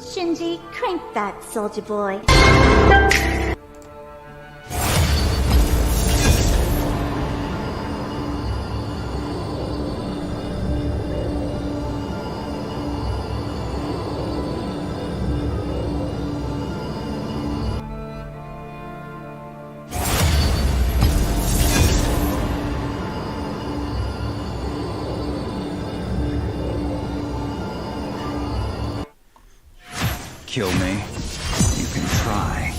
Shinji, crank that, soldier boy. Kill me. You can try.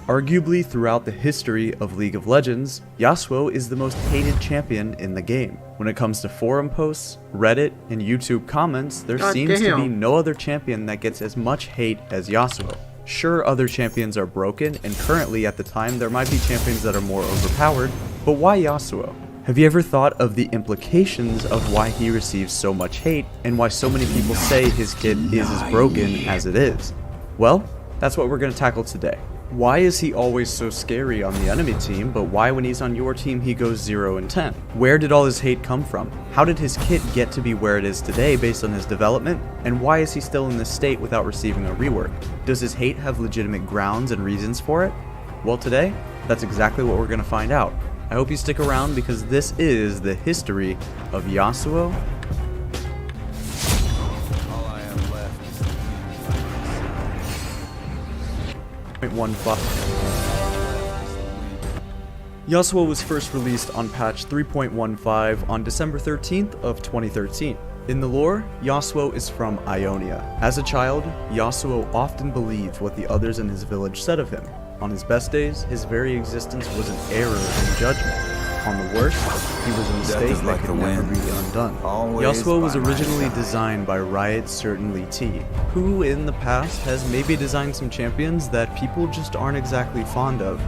Arguably throughout the history of League of Legends, Yasuo is the most hated champion in the game. When it comes to forum posts, Reddit, and YouTube comments, there seems to be no other champion that gets as much hate as Yasuo. Sure, other champions are broken, and currently at the time there might be champions that are more overpowered, but why Yasuo? Have you ever thought of the implications of why he receives so much hate, and why so many people say his kit is as broken as it is? Well, that's what we're going to tackle today. Why is he always so scary on the enemy team, but why when he's on your team he goes 0 and 10? Where did all his hate come from? How did his kit get to be where it is today based on his development? And why is he still in this state without receiving a rework? Does his hate have legitimate grounds and reasons for it? Well, today, that's exactly what we're going to find out. I hope you stick around because this is the history of Yasuo. All I have left is the 3.15. Yasuo was first released on patch 3.15 on December 13th of 2013. In the lore, Yasuo is from Ionia. As a child, Yasuo often believed what the others in his village said of him. On his best days, his very existence was an error in judgment. On the worst, he was a mistake that could never be undone. Yasuo was originally designed by Riot's Certainly T, who in the past has maybe designed some champions that people just aren't exactly fond of.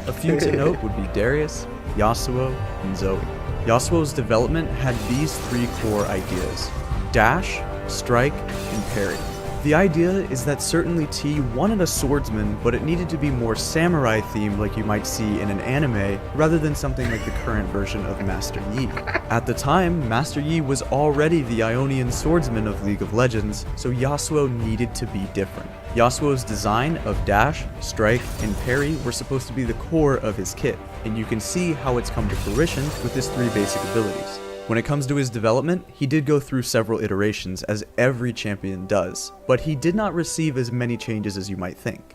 A few to note would be Darius, Yasuo, and Zoe. Yasuo's development had these three core ideas: dash, strike, and parry. The idea is that Certainly T wanted a swordsman, but it needed to be more samurai themed like you might see in an anime, rather than something like the current version of Master Yi. At the time, Master Yi was already the Ionian swordsman of League of Legends, so Yasuo needed to be different. Yasuo's design of dash, strike, and parry were supposed to be the core of his kit, and you can see how it's come to fruition with his three basic abilities. When it comes to his development, he did go through several iterations, as every champion does, but he did not receive as many changes as you might think.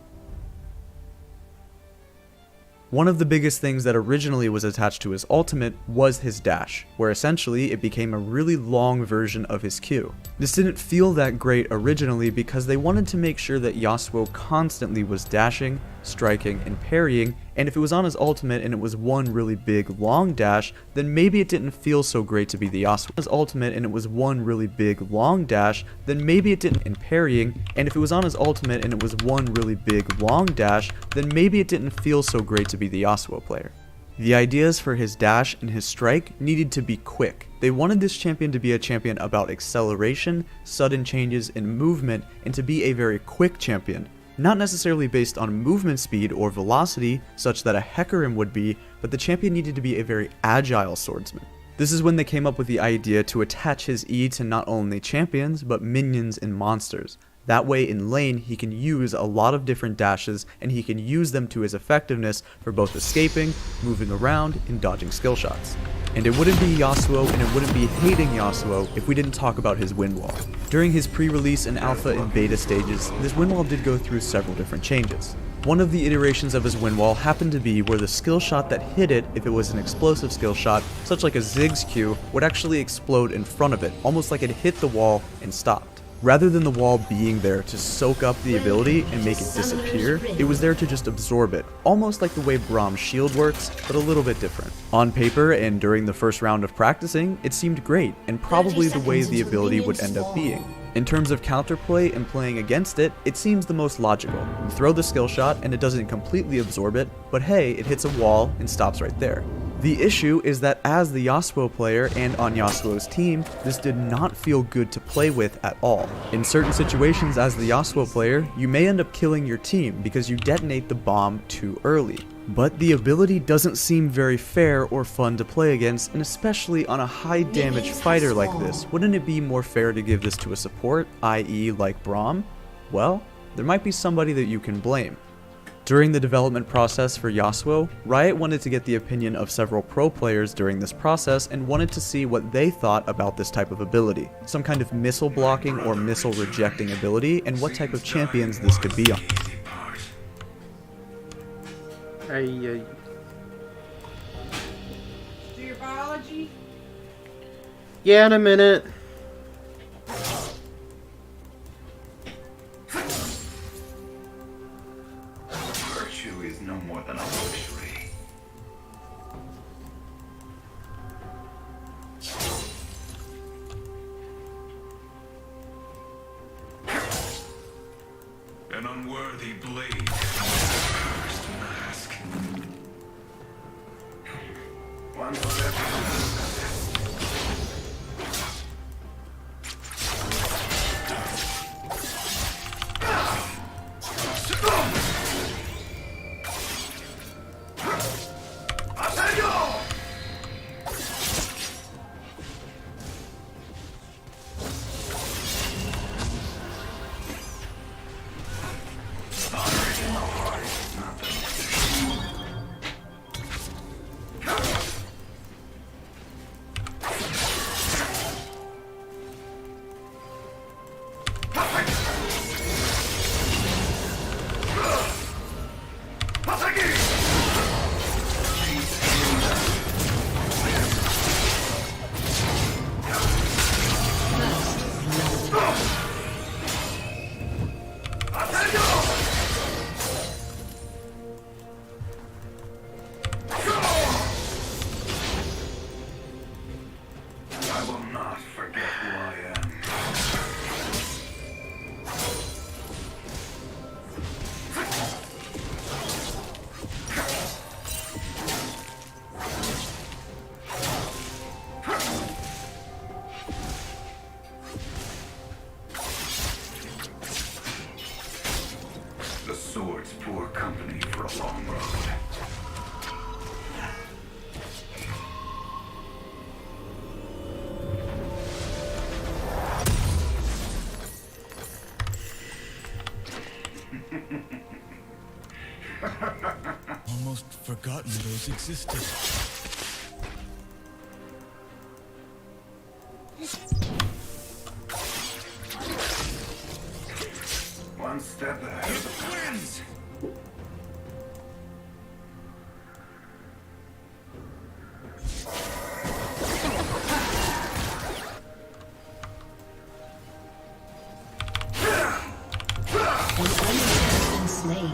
One of the biggest things that originally was attached to his ultimate was his dash, where essentially it became a really long version of his Q. This didn't feel that great originally because they wanted to make sure that Yasuo constantly was dashing, striking, and parrying, and if it was on his ultimate and it was one really big long dash, then maybe it didn't feel so great to be the Yasuo. His ultimate and it was one really big long dash, then maybe it didn't in parrying, and if it was on his ultimate and it was one really big long dash, then maybe it didn't feel so great to be the Yasuo player. The ideas for his dash and his strike needed to be quick. They wanted this champion to be a champion about acceleration, sudden changes in movement, and to be a very quick champion. Not necessarily based on movement speed or velocity, such that a Hecarim would be, but the champion needed to be a very agile swordsman. This is when they came up with the idea to attach his E to not only champions, but minions and monsters. That way in lane, he can use a lot of different dashes, and he can use them to his effectiveness for both escaping, moving around, and dodging skill shots. And it wouldn't be Yasuo, and it wouldn't be hating Yasuo if we didn't talk about his wind wall. During his pre-release and alpha and beta stages, this wind wall did go through several different changes. One of the iterations of his wind wall happened to be where the skill shot that hit it, if it was an explosive skill shot, such like a Ziggs Q, would actually explode in front of it, almost like it hit the wall and stopped. Rather than the wall being there to soak up the ability and make it disappear, it was there to just absorb it, almost like the way Braum's shield works, but a little bit different. On paper and during the first round of practicing, it seemed great, and probably the way the ability would end up being. In terms of counterplay and playing against it, it seems the most logical. You throw the skill shot and it doesn't completely absorb it, but hey, it hits a wall and stops right there. The issue is that as the Yasuo player and on Yasuo's team, this did not feel good to play with at all. In certain situations as the Yasuo player, you may end up killing your team because you detonate the bomb too early. But the ability doesn't seem very fair or fun to play against, and especially on a high damage fighter like this, wouldn't it be more fair to give this to a support, i.e. like Braum? Well, there might be somebody that you can blame. During the development process for Yasuo, Riot wanted to get the opinion of several pro players during this process and wanted to see what they thought about this type of ability, some kind of missile blocking or missile rejecting ability, and what type of champions this could be on. Do your biology? Yeah, in a minute. Virtue is no more than a luxury. An unworthy blade. First mask. One step. I will not forget who I am. The sword's poor company for a long road. Almost forgotten those existed. One step ahead of the twins. An enemy has been slain.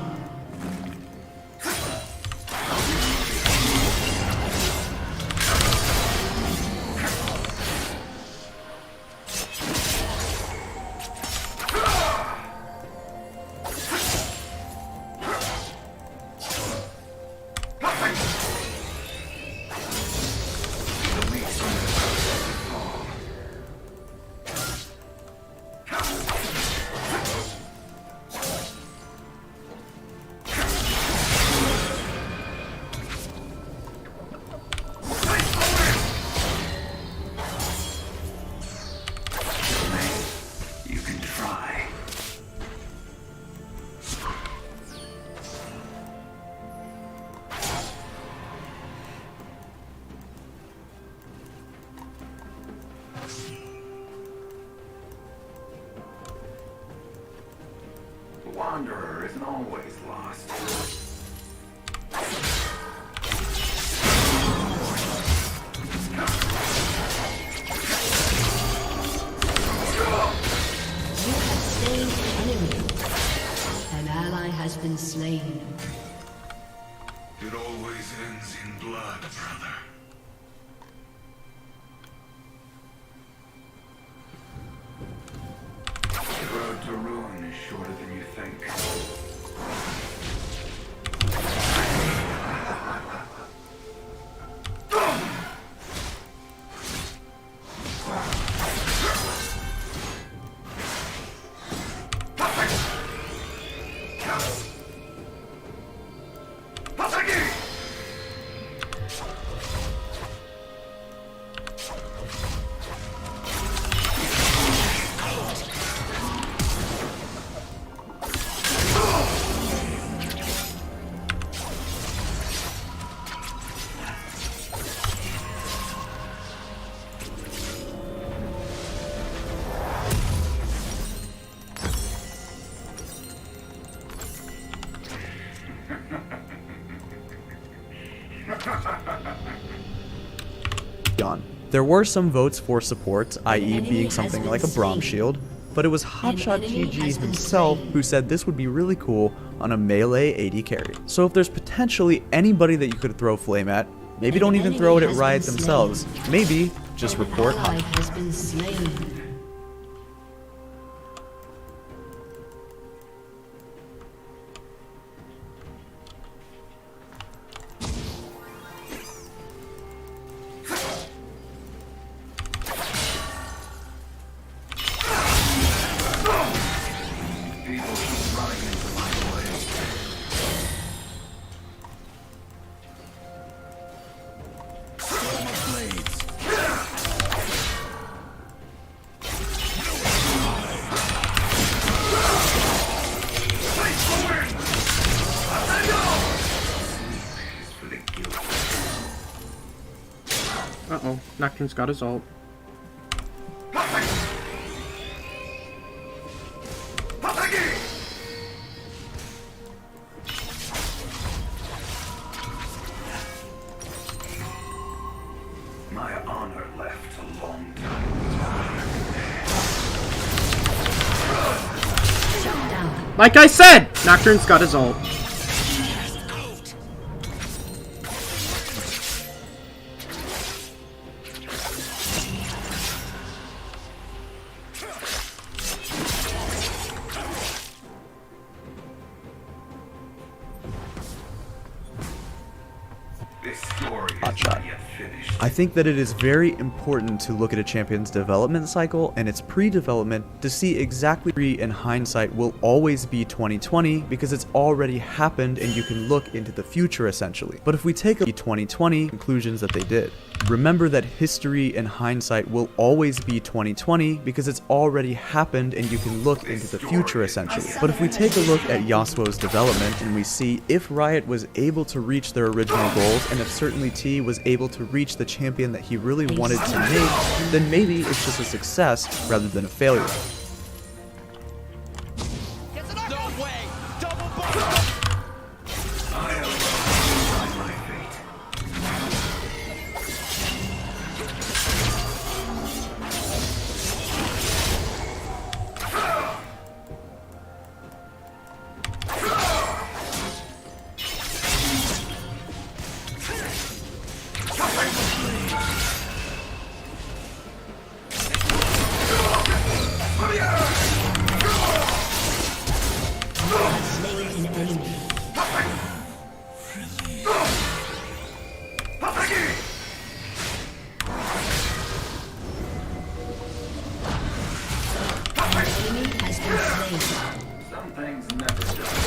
You can try. The Wanderer isn't always lost. You have slain an enemy. An ally has been slain. It always ends in blood, brother. The road to ruin is shorter than you think. Ataki! There were some votes for support, i.e. being something like a Braum shield, but it was Hotshot GG himself who said this would be really cool on a melee AD carry. So if there's potentially anybody that you could throw flame at, maybe don't even throw it at Riot themselves, maybe just report Hotshot. Uh-oh, Nocturne's got his ult. My honor left a long time ago. Like I said, Nocturne's got his ult. This story is Hotshot. not yet finished. I think that it is very important to look at a champion's development cycle and its pre-development to see exactly, in hindsight, will always be 2020 because it's already happened and you can look into the future essentially. But if we take a 2020 conclusions that they did, remember that history in hindsight will always be 2020 because it's already happened and you can look into the future essentially. But if we take a look at Yasuo's development and we see if Riot was able to reach their original goals and if certainly T was able to reach the champion that he really wanted to make, then maybe it's just a success rather than a failure. Some things never die.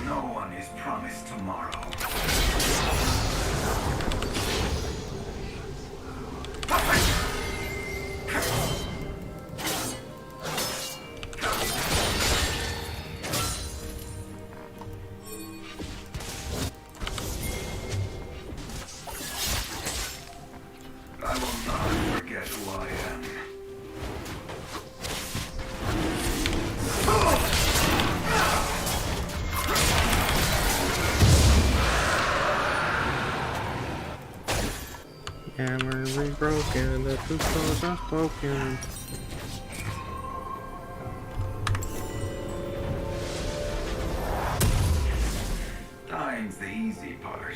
No one is promised tomorrow. I will not forget who I am. Hammer is broken, the truth goes unspoken. Dying's the easy part.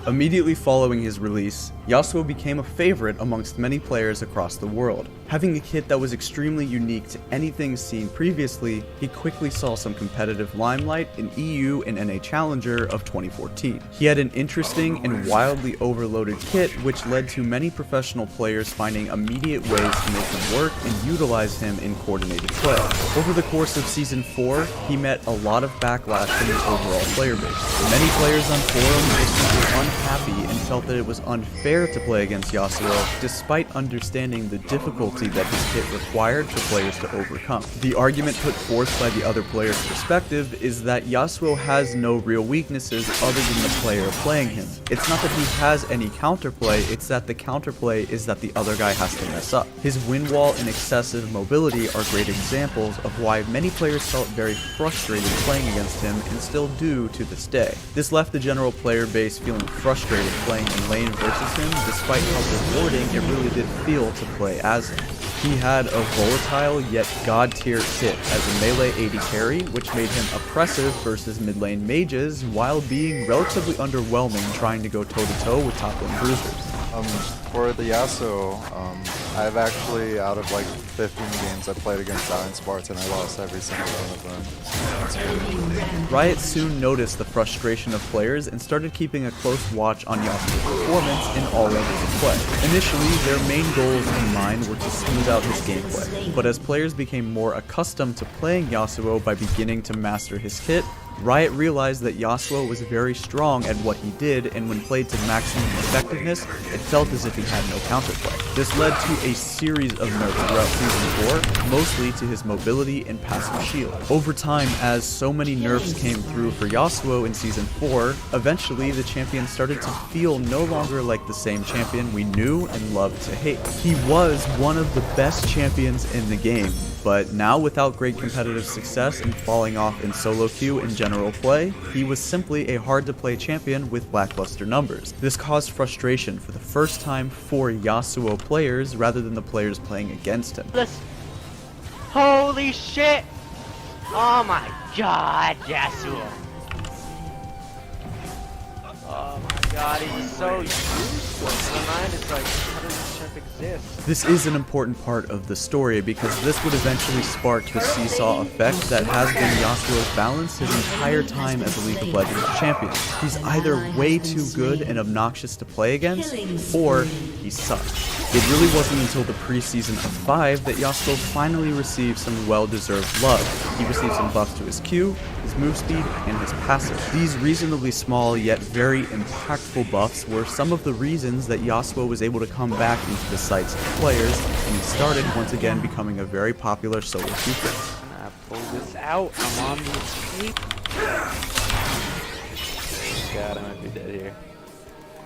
Immediately following his release, Yasuo became a favorite amongst many players across the world. Having a kit that was extremely unique to anything seen previously, he quickly saw some competitive limelight in EU and NA Challenger of 2014. He had an interesting and wildly overloaded kit which led to many professional players finding immediate ways to make him work and utilize him in coordinated play. Over the course of Season 4, he met a lot of backlash from his overall player base. Many players on forums were simply happy and felt that it was unfair to play against Yasuo, despite understanding the difficulty that his kit required for players to overcome. The argument put forth by the other player's perspective is that Yasuo has no real weaknesses other than the player playing him. It's not that he has any counterplay, it's that the counterplay is that the other guy has to mess up. His wind wall and excessive mobility are great examples of why many players felt very frustrated playing against him and still do to this day. This left the general player base feeling frustrated playing in lane versus him, despite how rewarding it really did feel to play as him. He had a volatile yet god-tier kit as a melee AD carry, which made him oppressive versus mid lane mages while being relatively underwhelming trying to go toe-to-toe with top lane bruisers. For the Yasuo, I've actually, out of like 15 games I played against Giant Spartan, I lost every single one of them. Riot soon noticed the frustration of players and started keeping a close watch on Yasuo's performance in all levels of play. Initially, their main goals in mind were to smooth out his gameplay, but as players became more accustomed to playing Yasuo by beginning to master his kit, Riot realized that Yasuo was very strong at what he did, and when played to maximum effectiveness, it felt as if he had no counterplay. This led to a series of nerfs throughout Season 4, mostly to his mobility and passive shield. Over time, as so many nerfs came through for Yasuo in Season 4, eventually the champion started to feel no longer like the same champion we knew and loved to hate. He was one of the best champions in the game, but now without great competitive success and falling off in solo queue and general play, he was simply a hard-to-play champion with lackluster numbers. This caused frustration for the first time for Yasuo players rather than the players playing against him. Holy shit! Oh my god, Yasuo! Oh my god, he's so useless. In my mind, it's like, how does this champ exist? This is an important part of the story because this would eventually spark the seesaw effect that has been Yasuo's balance his entire time as a League of Legends champion. He's either way too good and obnoxious to play against, or he sucks. It really wasn't until the preseason of 5 that Yasuo finally received some well-deserved love. He received some buffs to his Q, his move speed, and his passive. These reasonably small yet very impactful buffs were some of the reasons that Yasuo was able to come back into the sights of players, and he started once again becoming a very popular solo queue. I'm gonna pull this out. I'm on the escape. God, I might be dead here.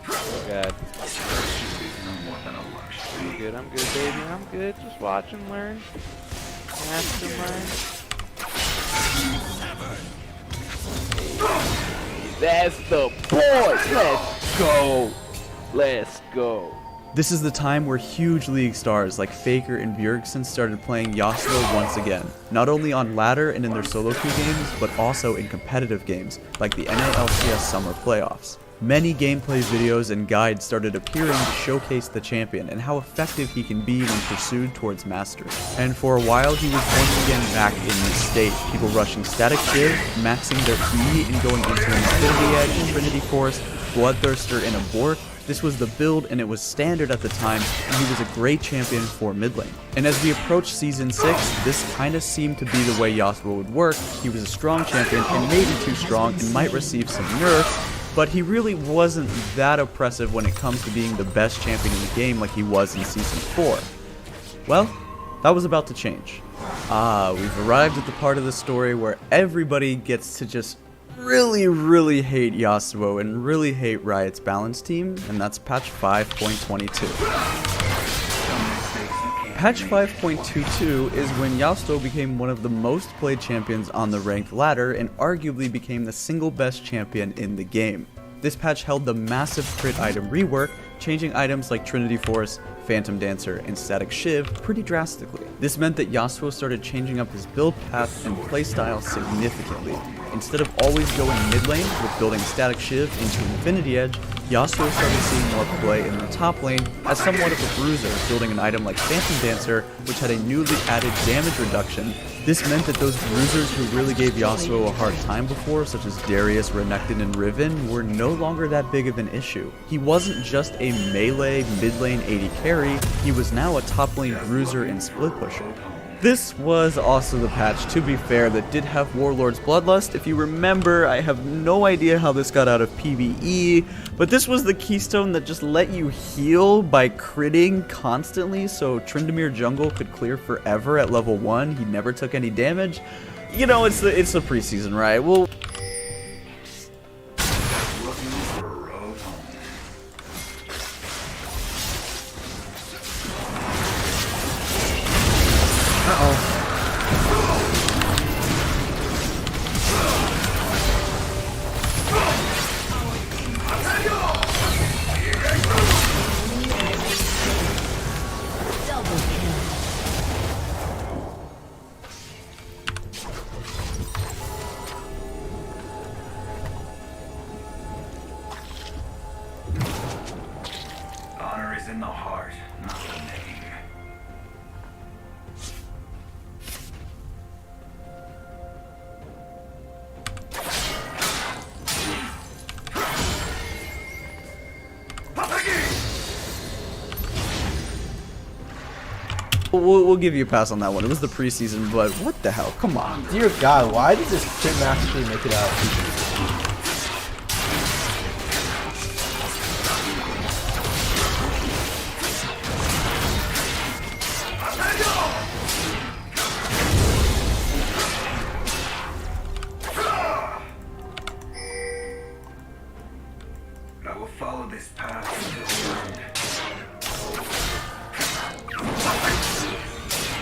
Oh god. I'm good, baby. I'm good. Just watch and learn. Mastermind. That's the point! Let's go! Let's go! This is the time where huge league stars like Faker and Bjergsen started playing Yasuo once again, not only on ladder and in their solo queue games, but also in competitive games, like the NALCS Summer Playoffs. Many gameplay videos and guides started appearing to showcase the champion and how effective he can be when pursued towards mastery. And for a while he was once again back in this state, people rushing Static Shiv, maxing their E and going into an Infinity Edge, Trinity Force, Bloodthirster, and a Bork. This was the build and it was standard at the time, and he was a great champion for mid lane. And as we approached Season 6, this kinda seemed to be the way Yasuo would work. He was a strong champion and maybe too strong and might receive some nerfs, but he really wasn't that oppressive when it comes to being the best champion in the game like he was in Season 4. Well, that was about to change. We've arrived at the part of the story where everybody gets to just really hate Yasuo and really hate Riot's balance team, and that's patch 5.22. Patch 5.22 is when Yasuo became one of the most played champions on the ranked ladder and arguably became the single best champion in the game. This patch held the massive crit item rework, changing items like Trinity Force, Phantom Dancer, and Static Shiv pretty drastically. This meant that Yasuo started changing up his build path and playstyle significantly. Instead of always going mid lane with building Static Shiv into Infinity Edge, Yasuo started seeing more play in the top lane as somewhat of a bruiser, building an item like Phantom Dancer, which had a newly added damage reduction. This meant that those bruisers who really gave Yasuo a hard time before, such as Darius, Renekton, and Riven, were no longer that big of an issue. He wasn't just a melee mid lane AD carry, he was now a top lane bruiser and split pusher. This was also the patch, to be fair, that did have Warlord's Bloodlust. If you remember, I have no idea how this got out of PvE, but this was the keystone that just let you heal by critting constantly, so Tryndamere Jungle could clear forever at level 1. He never took any damage. You know, it's the preseason, right? Well, Looking for a road home. Double kill. Honor is in the heart, not the name. we'll give you a pass on that one. It was the preseason, but what the hell? Come on. Dear God, why did this kid actually make it out? I will follow this path until the end.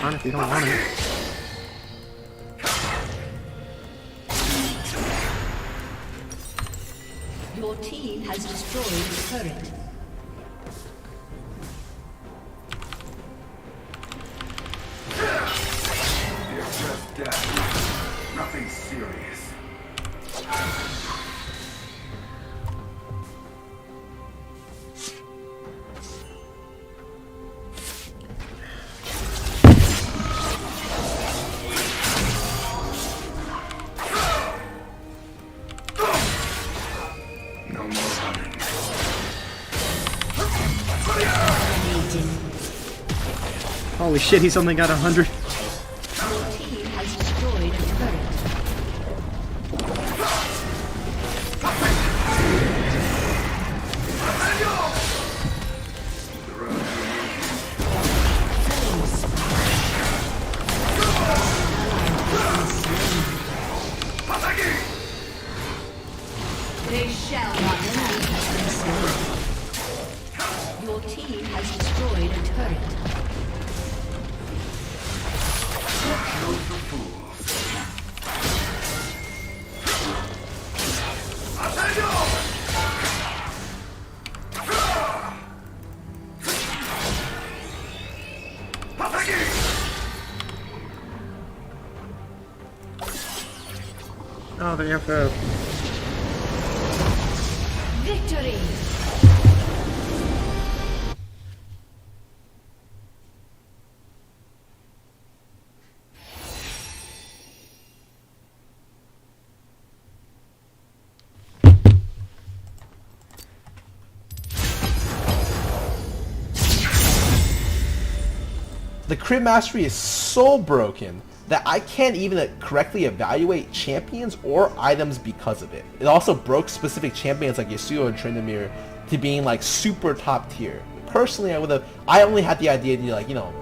Fine if you don't want it. Your team has destroyed the turret. It's just death. Nothing serious. No more running. Holy shit, he's only got 100. Your team has destroyed a turret. They shall not leave has been slain. Your team has destroyed a turret. Oh, the FF. Victory! The crit mastery is so broken that I can't even correctly evaluate champions or items because of it. It also broke specific champions like Yasuo and Tryndamere to being like super top tier. Personally, I only had the idea to like, you know,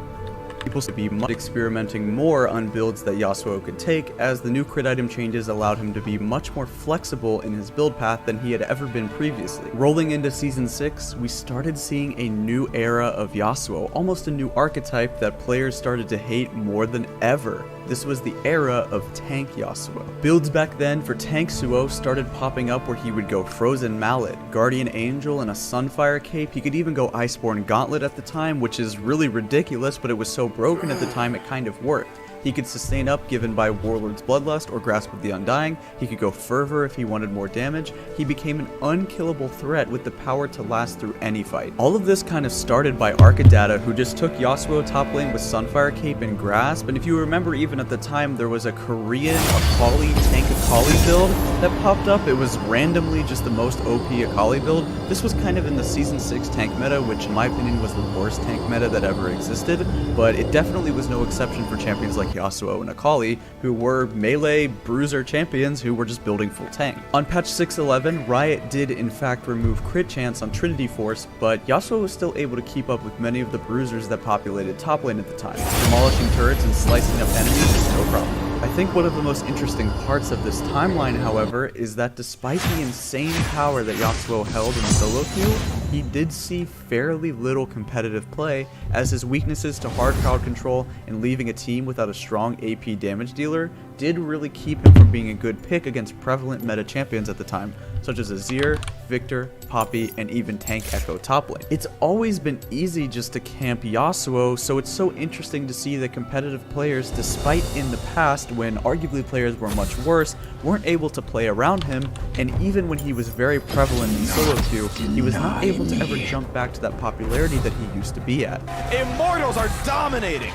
People to be experimenting more on builds that Yasuo could take, as the new crit item changes allowed him to be much more flexible in his build path than he had ever been previously. Rolling into Season 6, we started seeing a new era of Yasuo, almost a new archetype that players started to hate more than ever. This was the era of tank Yasuo. Builds back then for tank Suo started popping up where he would go Frozen Mallet, Guardian Angel, and a Sunfire Cape. He could even go Iceborne Gauntlet at the time, which is really ridiculous, but it was so broken at the time it kind of worked. He could sustain up given by Warlord's Bloodlust or Grasp of the Undying, he could go Fervor if he wanted more damage, he became an unkillable threat with the power to last through any fight. All of this kind of started by Arcadata, who just took Yasuo top lane with Sunfire Cape and Grasp, and if you remember even at the time there was a Korean Akali tank Akali build that popped up. It was randomly just the most OP Akali build. This was kind of in the Season 6 tank meta, which in my opinion was the worst tank meta that ever existed, but it definitely was no exception for champions like Yasuo and Akali, who were melee bruiser champions who were just building full tank. On patch 6.11, Riot did in fact remove crit chance on Trinity Force, but Yasuo was still able to keep up with many of the bruisers that populated top lane at the time, demolishing turrets and slicing up enemies is no problem. I think one of the most interesting parts of this timeline, however, is that despite the insane power that Yasuo held in solo queue, he did see fairly little competitive play, as his weaknesses to hard crowd control and leaving a team without a strong AP damage dealer did really keep him from being a good pick against prevalent meta champions at the time, such as Azir, Victor, Poppy, and even Tank Echo top lane. It's always been easy just to camp Yasuo, so it's so interesting to see that competitive players, despite in the past when arguably players were much worse, weren't able to play around him, and even when he was very prevalent in solo queue, he was not able to ever jump back to that popularity that he used to be at. Immortals are dominating!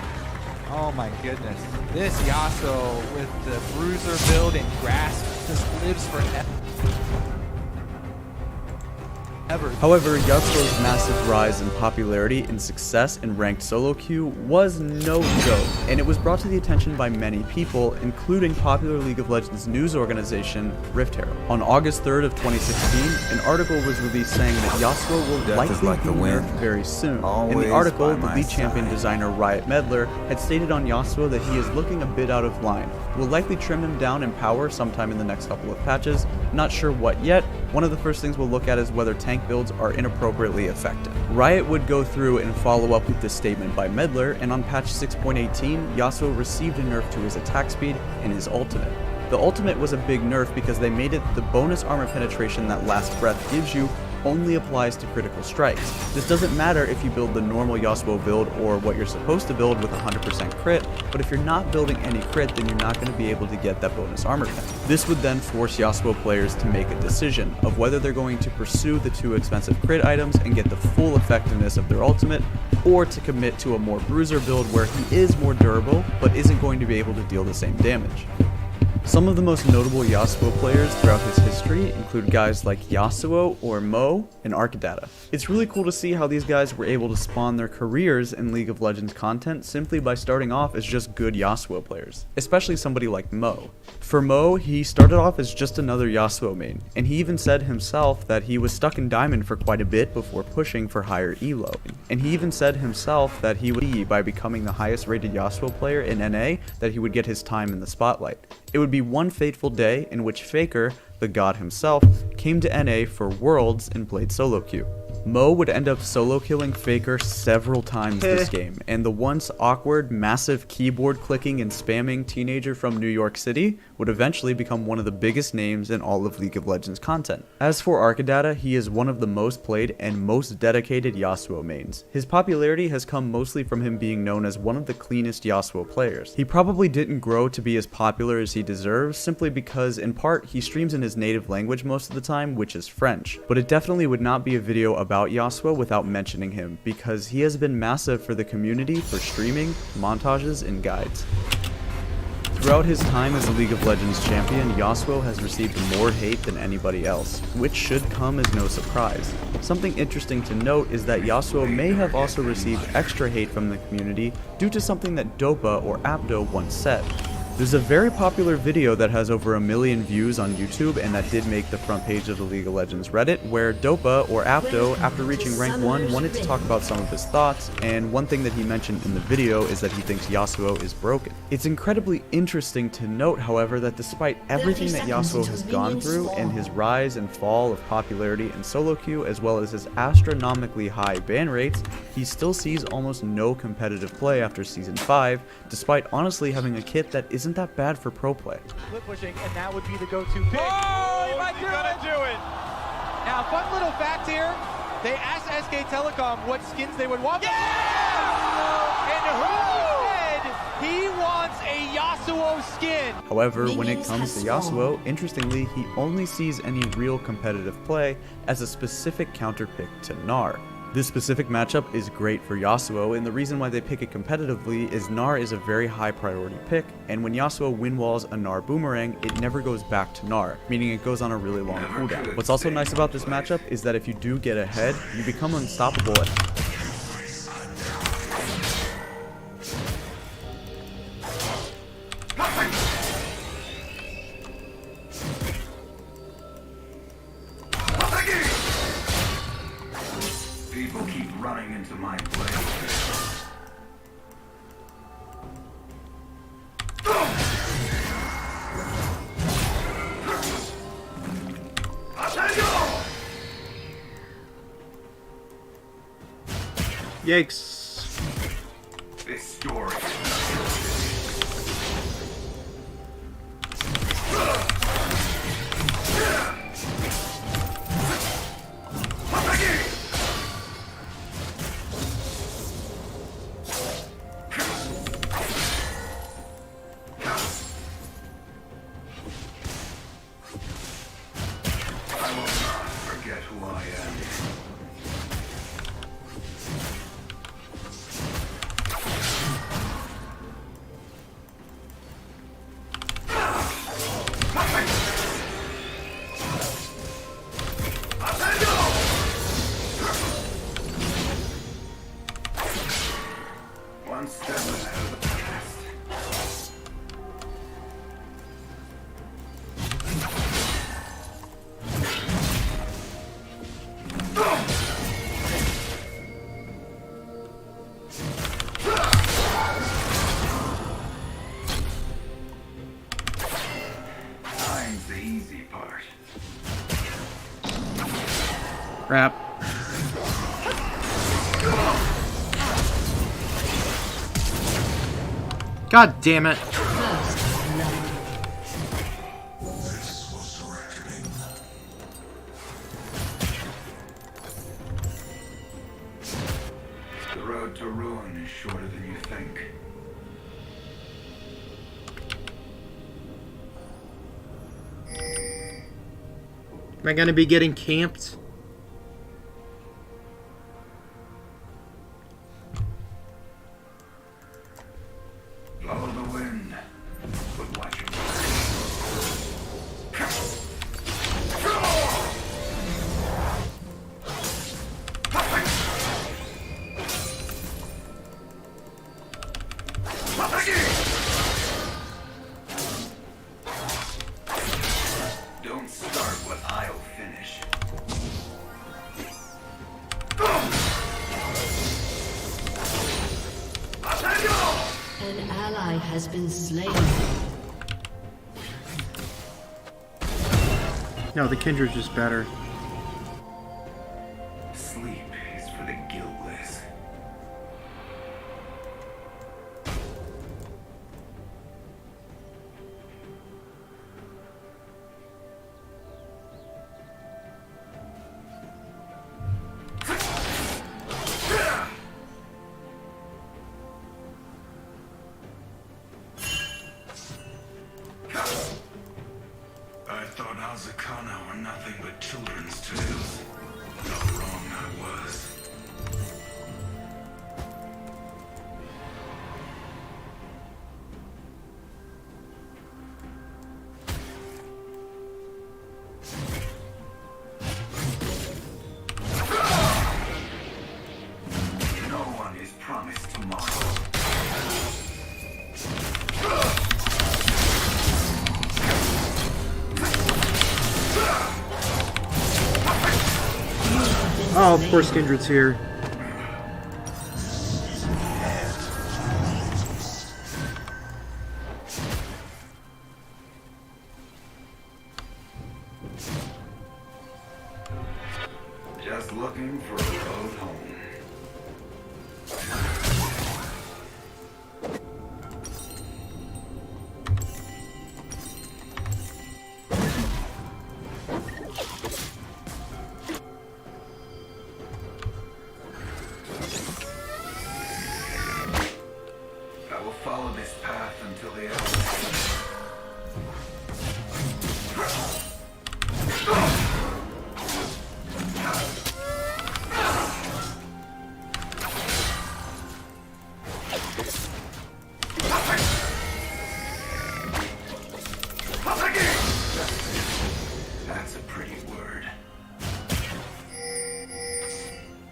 Oh my goodness. This Yasuo with the bruiser build and Grasp just lives forever. However, Yasuo's massive rise in popularity and success in ranked solo queue was no joke, and it was brought to the attention by many people, including popular League of Legends news organization Rift Herald. On August 3rd of 2016, an article was released saying that Yasuo will likely be nerfed very soon. In the article, the lead champion designer Riot Medler had stated on Yasuo that he is looking a bit out of line. We'll likely trim him down in power sometime in the next couple of patches, not sure what yet. One of the first things we'll look at is whether tank builds are inappropriately effective. Riot would go through and follow up with this statement by Medler, and on patch 6.18, Yasuo received a nerf to his attack speed and his ultimate. The ultimate was a big nerf because they made it the bonus armor penetration that Last Breath gives you only applies to critical strikes. This doesn't matter if you build the normal Yasuo build or what you're supposed to build with 100% crit, but if you're not building any crit, then you're not going to be able to get that bonus armor pen. This would then force Yasuo players to make a decision of whether they're going to pursue the two expensive crit items and get the full effectiveness of their ultimate, or to commit to a more bruiser build where he is more durable, but isn't going to be able to deal the same damage. Some of the most notable Yasuo players throughout his history include guys like Yasuo or Mo and Arcadata. It's really cool to see how these guys were able to spawn their careers in League of Legends content simply by starting off as just good Yasuo players, especially somebody like Mo. For Mo, he started off as just another Yasuo main, and he even said himself that he was stuck in Diamond for quite a bit before pushing for higher elo. And he even said himself that he would be, by becoming the highest rated Yasuo player in NA, that he would get his time in the spotlight. It would be one fateful day in which Faker, the god himself, came to NA for Worlds and played solo queue. Mo would end up solo killing Faker several times this game, and the once awkward, massive keyboard clicking and spamming teenager from New York City would eventually become one of the biggest names in all of League of Legends content. As for Arcadata, he is one of the most played and most dedicated Yasuo mains. His popularity has come mostly from him being known as one of the cleanest Yasuo players. He probably didn't grow to be as popular as he deserves, simply because in part he streams in his native language most of the time, which is French, but it definitely would not be a video about Yasuo without mentioning him, because he has been massive for the community for streaming, montages, and guides. Throughout his time as a League of Legends champion, Yasuo has received more hate than anybody else, which should come as no surprise. Something interesting to note is that Yasuo may have also received extra hate from the community due to something that Dopa or Apto once said. There's a very popular video that has over 1 million views on YouTube and that did make the front page of the League of Legends Reddit, where Dopa, or Apto, after reaching rank 1, wanted to talk about some of his thoughts, and one thing that he mentioned in the video is that he thinks Yasuo is broken. It's incredibly interesting to note, however, that despite everything that Yasuo has gone through and his rise and fall of popularity in solo queue, as well as his astronomically high ban rates, he still sees almost no competitive play after Season 5, despite honestly having a kit that isn't that bad for pro play. Flip pushing, and that would be the go-to pick. Oh, you might do it! Now, fun little fact here. They asked SK Telecom what skins they would want. Yeah! And who said he wants a Yasuo skin! However, when it comes to Yasuo, interestingly, he only sees any real competitive play as a specific counter pick to Gnar. This specific matchup is great for Yasuo, and the reason why they pick it competitively is Gnar is a very high priority pick, and when Yasuo win walls a Gnar boomerang, it never goes back to Gnar, meaning it goes on a really long cooldown. What's also nice about this matchup is that if you do get ahead, you become unstoppable. People keep running into my blade. Yikes. This story. I will not forget who I am. One step ahead of the past. Time's the easy part. Crap. God damn it. The road to ruin is shorter than you think. Am I gonna be getting camped? Follow the wind, but watch your Don't start what I'll finish. An ally has been slain. No, the Kindred's just better. Sleep is for the guiltless. I thought Azakana were nothing but children's tales. How wrong I was. No one is promised tomorrow. Oh, of course Kindred's here. Just looking for a road home.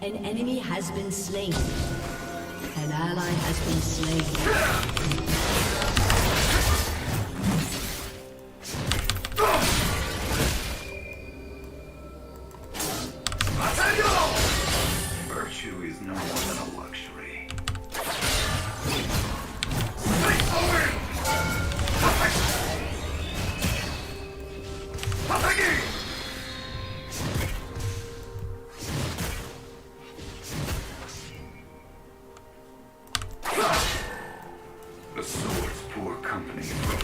An enemy has been slain. An ally has been slain. Virtue is no more than a luxury. The sword's poor company for a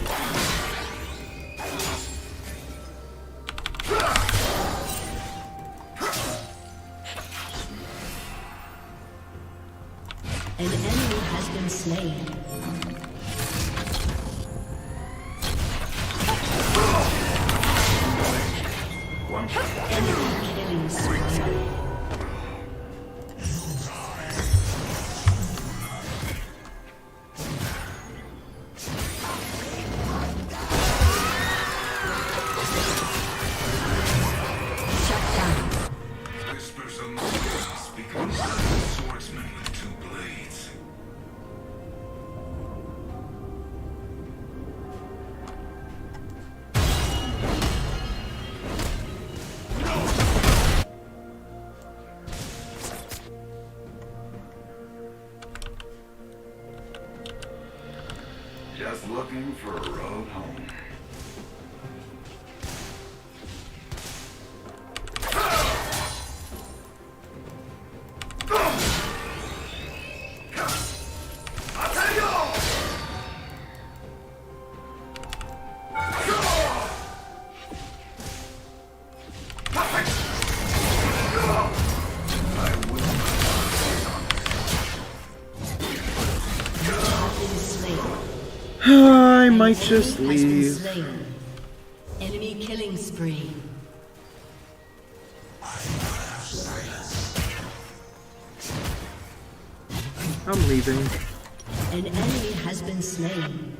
An enemy has been slain. Enemy killing spree. whispers among us speak of a swordsman with two blades. Just looking for a road home. I might just Enemy has been leave. slain. Enemy killing spree. I'm leaving. An enemy has been slain.